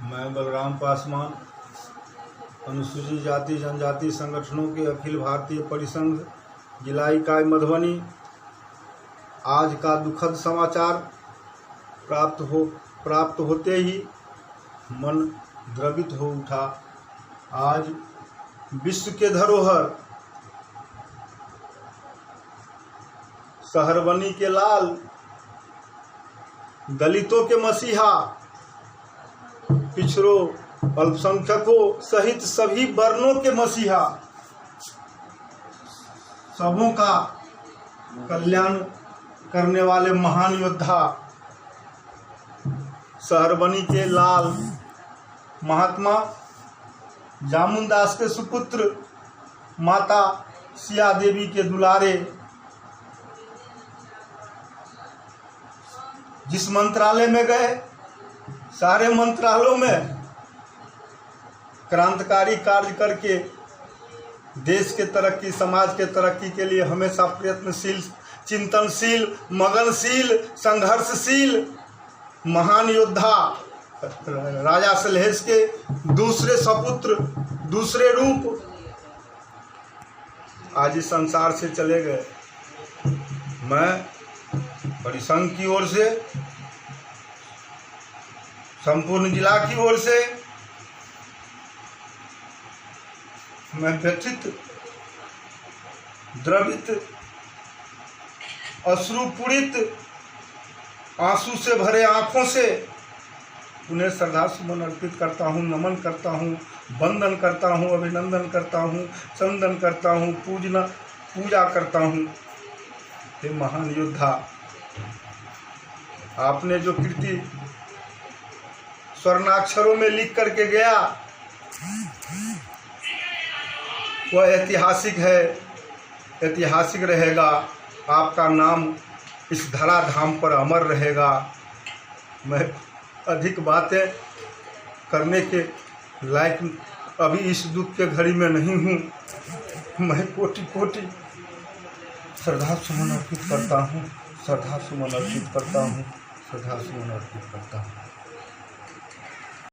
मैं बलराम पासवान अनुसूचित जाति जनजाति संगठनों के अखिल भारतीय परिसंघ जिला इकाई मधुबनी। आज का दुखद समाचार प्राप्त होते ही मन द्रवित हो उठा। आज विश्व के धरोहर शहरबनी के लाल, दलितों के मसीहा, पिछड़ों, अल्पसंख्यकों सहित सभी वर्णों के मसीहा, सबों का कल्याण करने वाले महान योद्धा शहरबनी के लाल, महात्मा जामुनदास के सुपुत्र, माता सिया देवी के दुलारे, जिस मंत्रालय में गए सारे मंत्रालयों में क्रांतिकारी कार्य करके देश के तरक्की, समाज के तरक्की के लिए हमेशा प्रयत्नशील, चिंतनशील, मगनशील, संघर्षशील महान योद्धा राजा सलहेश के दूसरे सपुत्र, दूसरे रूप आज इस संसार से चले गए। मैं परिसंघ की ओर से, संपूर्ण जिला की ओर से मैं व्यथित, द्रवित, अश्रुपूरित, आंसू से भरे आंखों से उन्हें श्रद्धा सुमन अर्पित करता हूँ, नमन करता हूँ, वंदन करता हूँ, अभिनंदन करता हूँ, चंदन करता हूँ, पूजा करता हूँ। हे महान योद्धा, आपने जो कृति स्वर्णाक्षरों में लिख करके गया वह ऐतिहासिक है, ऐतिहासिक रहेगा। आपका नाम इस धराधाम पर अमर रहेगा। मैं अधिक बातें करने के लायक अभी इस दुख के घड़ी में नहीं हूँ। मैं कोटि कोटि श्रद्धा सुमन अर्पित करता हूँ, श्रद्धा सुमन अर्पित करता हूँ, श्रद्धा सुमन अर्पित करता हूँ।